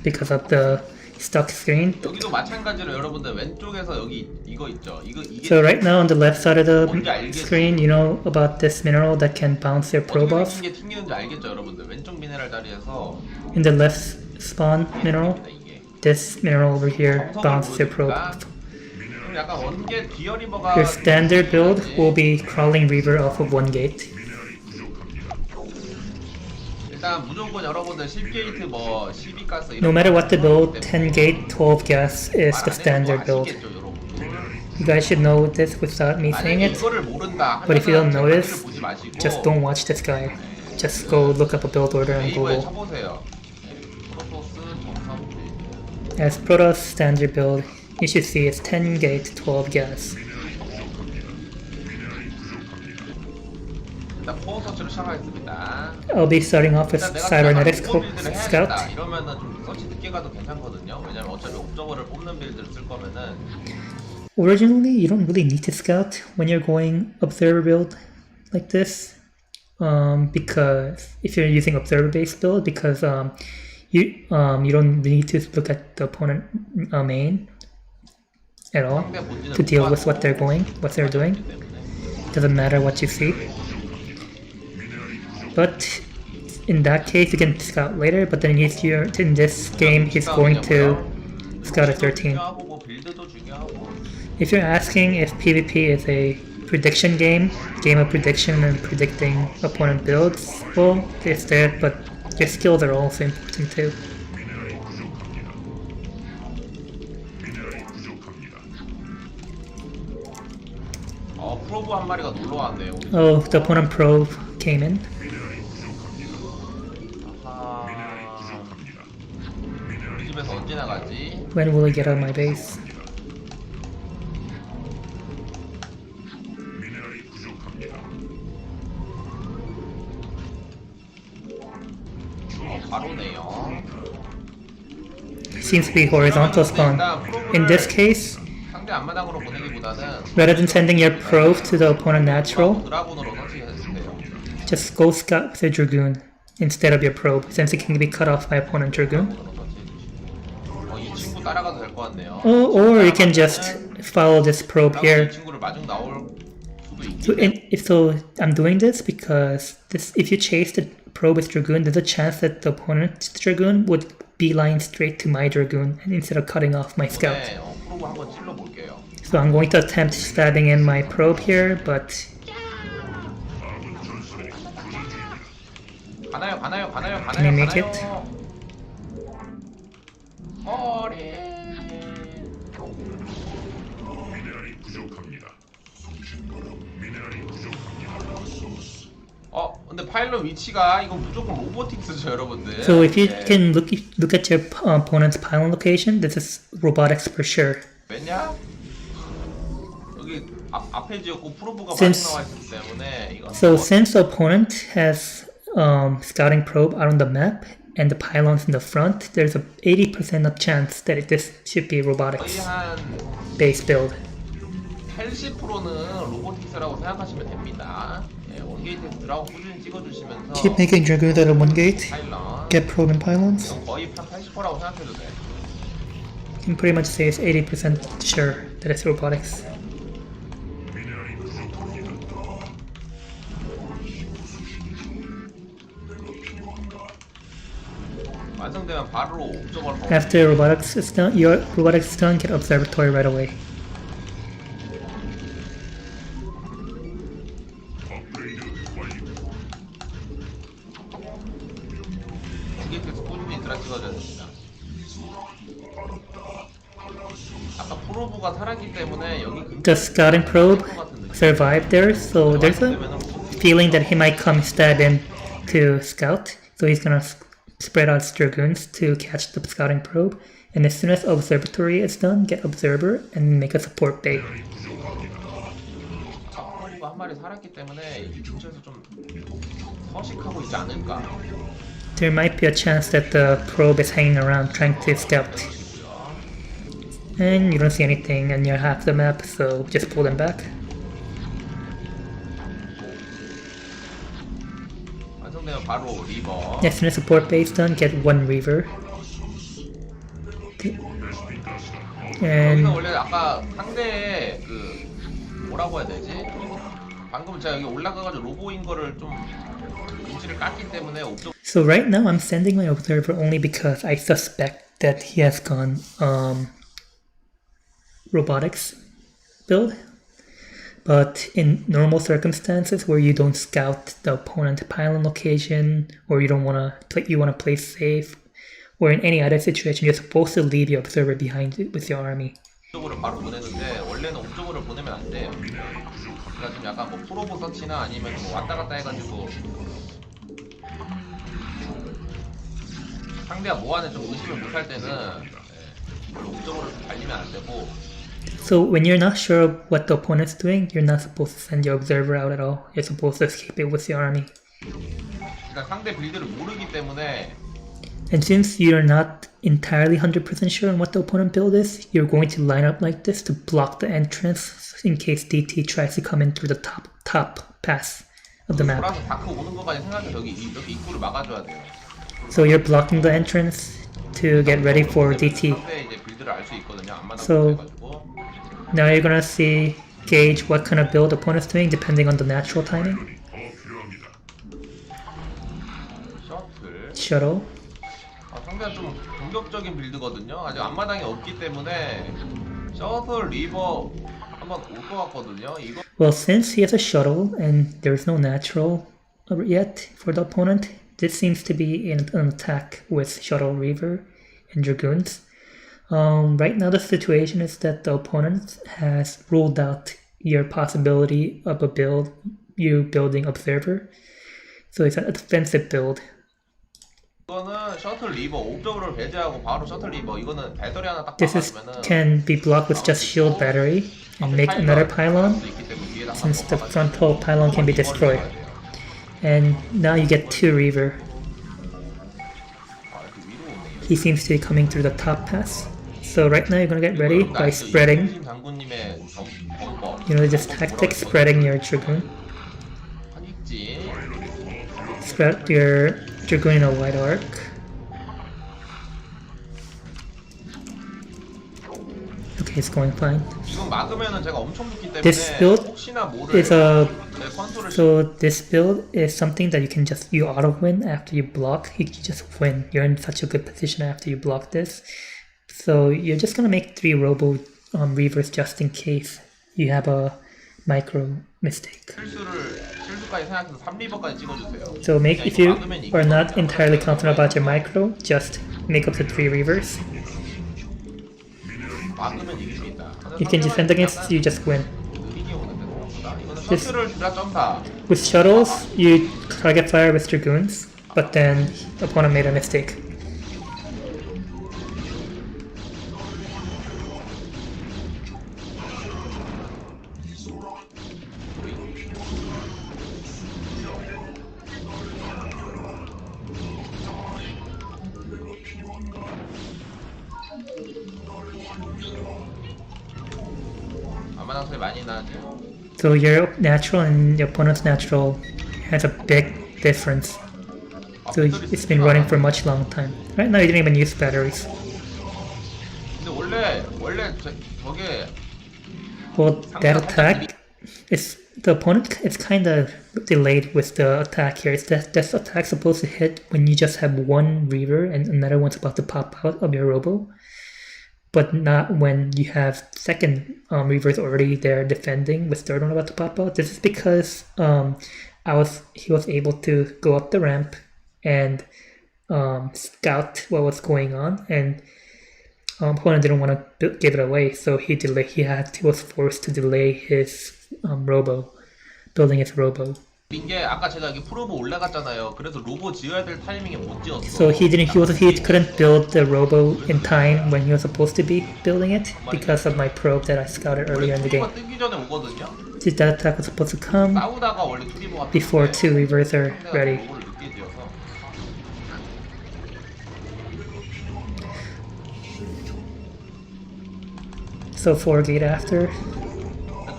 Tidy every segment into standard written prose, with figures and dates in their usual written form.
because of the stuck screen. 여기도 마찬가지로 여러분들 왼쪽에서 여기 이거 있죠. 이게 So right now on the left side of the 뭔지 알겠지? screen, you know about this mineral that can bounce your probe 어떻게 off? 생긴 게 튕기는지 알겠죠, 여러분들. 왼쪽 미네랄 자리에서 In the left spawn mineral, 이게 this mineral over here bounces your probe 보여줄까? off. 그럼 약간 원게 디어리버가 Your standard build will be crawling reaver off of one gate. 일단 무조건 여러분들 10게이트 뭐 12가스 이런 No matter what the build, 10 gate, 12 gas is the standard build. You guys should know this without me saying it. 이거를 모른다 But if you don't know 하면은 this, 보지 마시고 just don't watch this guy. Just go look up a build order on 네이버에 Google. 쳐보세요. 프로토스 정상지. As Protoss standard build, you should see it's 10 gate, 12 gas. 일단 포어 서치로 시작하겠습니다. I'll be starting off with 일단 내가 Cybernetics 로보 빌드를 Scout. 해야겠다 이러면은 좀 서치 늦게 가도 괜찮거든요. 왜냐면 어차피 옵저버를 뽑는 빌드를 쓸 거면은 Originally, you don't really need to scout when you're going observer build like this, because if you're using observer based build, because you don't need to look at the opponent main at all to deal with what they're doing. Doesn't matter what you see. But in that case, you can scout later. But then if you're in this game, he's going to scout at 13. If you're asking if PvP is a prediction game of prediction and predicting opponent builds, well, it's there, but your skills are also important too. 프로브 한 마리가 놀러 왔네요. Oh, the opponent probe came in. 우리 집에서 언제 나가지? When will I get out of my base? 바로네요. Seems to be horizontal spawn. In this case, 상대 앞마당으로 보내기보다는 rather than sending your probe to the opponent natural, 드라군으로 설치해주세요. just go scout with a Dragoon instead of your probe, since it can be cut off by opponent Dragoon. 이 친구 따라가도 될 것 같네요. Or you can just follow this probe 이 here. 친구를 마중 나올 So, 수도 있겠네. I'm doing this because if you chase the probe with Dragoon, there's a chance that the opponent's Dragoon would beeline straight to my Dragoon and instead of cutting off my scout. 네, 프로브 한번 찔러볼게요. So I'm going to attempt stabbing in my probe here, but 가나요. can I make it? 허리. 근데 파일럿 위치가 이거 무조건 로보틱스죠, 여러분들. So if you can look at your opponent's pylon location, this is robotics for sure. 왜냐? 여기 앞에 지었고 프로브가 마중 Since- 나와 있기 때문에 이거. So since the opponent has scouting probe out on the map and the pylons in the front, there's a 80% of chance that this should be 거의 robotics 한 base build. 80%는 로보틱스라고 생각하시면 됩니다. 원게이트에서 드라고 꾸준히 찍어주시면서 Keep making Dragoons out of one gate. 파일럿 Get probe and pylons. 이건 거의 한 80%라고 생각해도 돼. You can pretty much say it's 80% sure that it's robotics. 완성되면 바로 옵저버를 After robotics is done, your robotics is done, get observatory right away. 원게이트에서 꾸준히 드라 찍어줘야 됩니다. 아까 프로브가 살았기 때문에 여기 근처에 The scouting probe survived there, so there's a feeling that he might come stab in to scout. So he's gonna spread out his dragoons to catch the scouting probe. And as soon as observatory is done, get observer and make a support bay. 프로브가 한 마리 살았기 때문에 이 근처에서 좀 서식하고 있지 않을까. There might be a chance that the probe is hanging around trying to scout. And you don't see anything and you're half the map, so just pull them back. 완성되면 바로 리버. As soon as support bay is done, get one reaver. And 여기서 원래 아까 상대의 그 뭐라고 해야 되지? 방금 제가 여기 올라가가지고 로보인 거를 좀 눈치를 깠기 때문에 옵점 so right now I'm sending my observer only because I suspect that he has gone robotics build. But in normal circumstances where you don't scout the opponent pylon location, or you don't want to play safe, or in any other situation, you're supposed to leave your observer behind with your army. 옵점으로 바로 보내는데 원래는 옵점으로 보내면 안 돼요. 그러니까 좀 약간 뭐 프로보 서치나 아니면 뭐 왔다 갔다 해가지고 상대가 뭐 하는 좀 의심을 못할 때는 옵점으로 좀 달리면 안 되고. So when you're not sure of what the opponent's doing, you're not supposed to send your observer out at all. You're supposed to escape it with your army. 그러니까 상대 빌드를 모르기 때문에. And since you're not entirely 100% sure on what the opponent build is, you're going to line up like this to block the entrance in case DT tries to come in through the top pass of the map. 돌아서 다크 오는 거까지 생각해서 여기 입구를 막아줘야 돼요. So you're blocking the entrance to get ready for DT. 상대 이제 빌드를 알 수 있거든요. 앞마당 So 해가지고. now you're gonna gauge what kind of build the opponent's doing depending on the natural timing. Shuttle. 상대가 좀 공격적인 빌드거든요. 아직 앞마당이 없기 때문에 셔틀 리버 한번 올 것 같거든요. 이거 Well, since he has a shuttle and there's no natural yet for the opponent, this seems to be an attack with shuttle reaver and dragoons. Right now the situation is that the opponent has ruled out your possibility of you building observer. So it's a defensive build. 이거는 셔틀 리버 옵저버를 배제하고 바로 셔틀 리버 이거는 배터리 하나 딱 This 박아주면은 can be blocked with just shield battery and make another pylon since the frontal pylon can be destroyed. And now you get 2 reaver. He seems to be coming through the top pass. So right now you're gonna get ready by spreading. You know, just tactic spreading your dragoon. Spread your dragoon in a wide arc. Okay, it's going fine. This build is this build is something that you auto win after you block. You just win. You're in such a good position after you block this. So you're just gonna make 3 robo reavers just in case you have a micro mistake. So if you are not entirely confident about your micro, just make up the 3 reavers. You can defend against, you just win. With shuttles, you target fire with dragoons, but then the opponent made a mistake. So your natural and your opponent's natural has a big difference. So it's been running for a much long time. Right now you didn't even use batteries. Well, that attack is the opponent. It's kind of delayed with the attack here. It's this attack supposed to hit when you just have 1 reaver and another one's about to pop out of your robo, but not when you have second reavers already there defending with third one about to pop out. This is because he was able to go up the ramp and scout what was going on, and opponent didn't want to give it away, so he was forced to delay his building his robo. So he couldn't build the robo in time when he was supposed to be building it because of my probe that I scouted earlier in the game. That attack was supposed to come before 2 reavers are ready. So 4 gate after.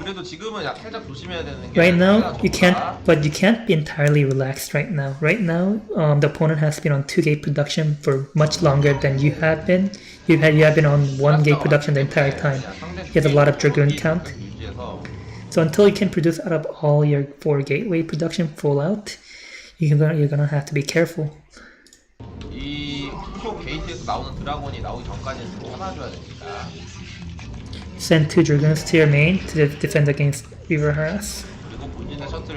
그래도 지금은 약 살짝 조심해야 되는 게 Right now, 상대가 you can't, 좋다. but you can't be entirely relaxed right now. Right now, the opponent has been on 2 gate production for much longer than you have been. You have been on 1 gate production the entire time. He has a lot of Dragoon count. So until you can produce out of all your 4 gateway production full out, you're gonna have to be careful. 이 후속 게이트에서 나오는 드라곤이 나오기 전까지는 좀 참아줘야 됩니다. Send 2 Dragoons to your main to defend against Reaver Harass. 그리고 본진의 셔틀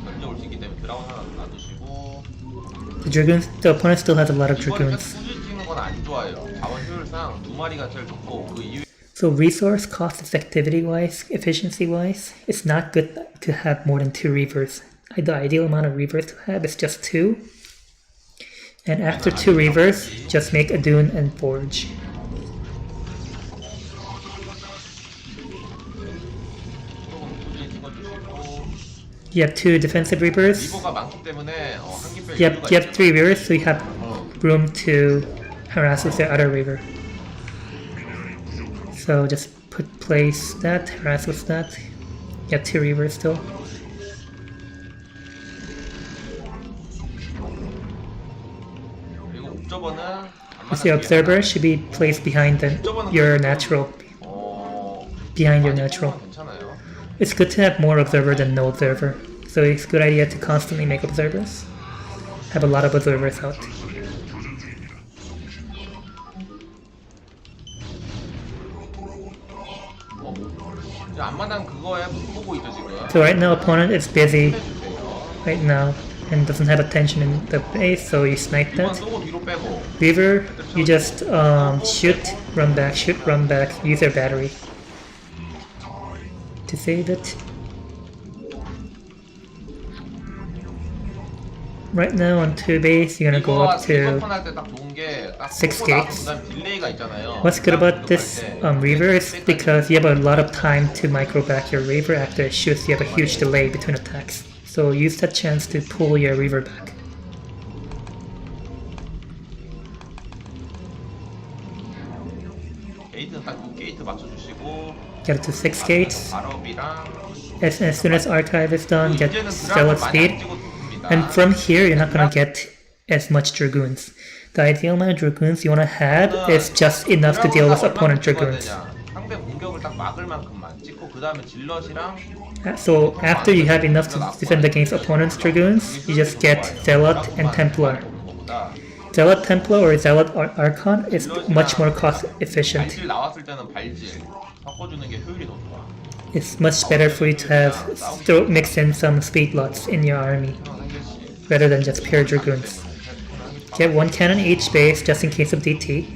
견뎌올 수 있기 때문에 드라곤 하나 놔두시고. The opponent still has a lot of 이번에 Dragoons. 꾸준히 찍는 건 안 좋아요. 자원 효율상 2마리가 제일 좋고 그 이후. So resource cost effectivity wise, efficiency wise, it's not good to have more than 2 Reavers. The ideal amount of Reavers to have is just 2. And after 2 Reavers, just make a Dune and Forge. You have 2 defensive Reavers. 리버가 많기 때문에 한기 뺄 You have 3 Reavers, so you have room to harass with the other Reaver. So just place that, harass with that. You have 2 Reavers still. 그리고 옵저버는 The observer should be placed behind your natural. Behind your natural. 괜찮아요. It's good to have more observer than no observer. So it's a good idea to constantly make observers. Have a lot of observers out. 앞마당 그거에 못 보고 있죠 지금. So right now opponent is busy right now and doesn't have attention in the base, so you snipe 이번 that. 쏘고 뒤로 빼고. Reaver, you just shoot, run back, use your battery to save it. Right now on 2 base, you're gonna go up to 6 gates. What's good about this Reaver is because you have a lot of time to micro back your Reaver after it shoots. You have a huge delay between attacks. So use that chance to pull your Reaver back. Get it to 6 gates. As soon as Archive is done, get Zealot speed. And from here, you're not gonna get as much Dragoons. The ideal amount of Dragoons you wanna have is just enough to deal with opponent Dragoons. So after you have enough to defend against opponent's Dragoons, you just get Zealot and Templar. Zealot Templar or Zealot Archon is much more cost efficient. It's much better for you to have mix in some speed lots in your army rather than just pure Dragoons. Get 1 cannon each base just in case of DT.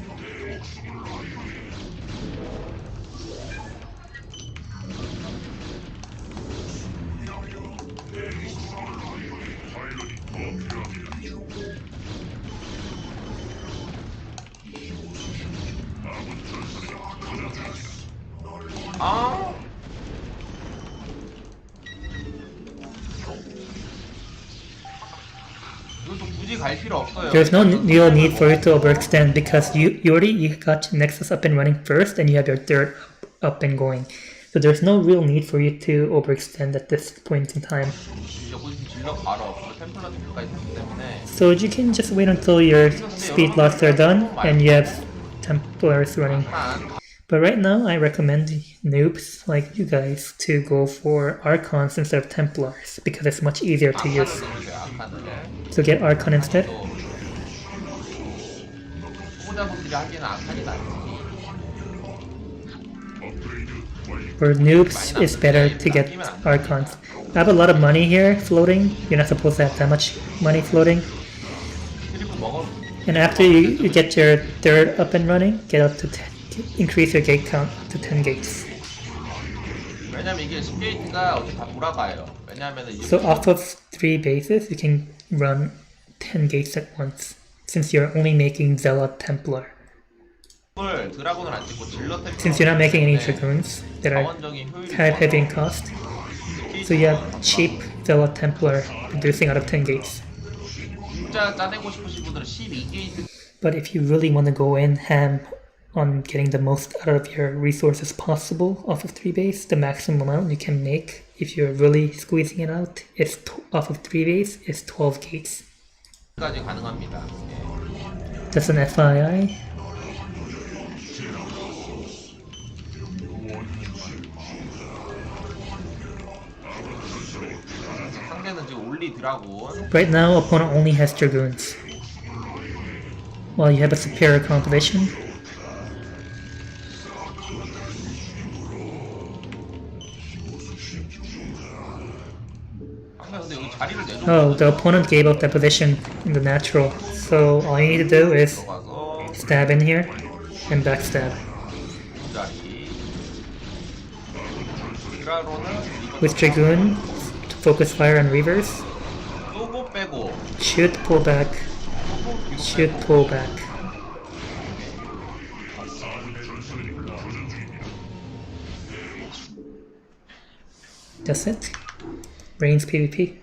There's no real need for you to overextend because you already got your Nexus up and running first and you have your third up and going. So there's no real need for you to overextend at this point in time. So you can just wait until your speed lots are done and you have Templars running. But right now I recommend noobs like you guys to go for Archons instead of Templars because it's much easier to use. So get Archon instead. For noobs, it's better to get Archons. I have a lot of money here floating. You're not supposed to have that much money floating. And after you get your third up and running, get up to 10, increase your gate count to 10 gates. So off of 3 bases, you can run 10 gates at once, since you're only making Zealot Templar. Since you're not making any Dragoons that are kind of heavy in cost, so you have cheap Zealot Templar producing out of 10 gates. But if you really want to go in ham on getting the most out of your resources possible off of 3 base. The maximum amount you can make if you're really squeezing it out is off of 3 base is 12 gates. 까지 가능합니다. 예. That's an FYI. 상대는 지금 올리 드라군. Right now, opponent only has dragoons. While you have a superior composition. 근데 여기 자리를 내줘. Oh, the opponent gave up that position in the natural. So all you need to do is 들어가서 stab in here and backstab. 자리. 드라로는 With dragoon, to focus fire on reavers. 로보 빼고 Shoot, pull back. Shoot, pull back. That's it. Reigns PvP.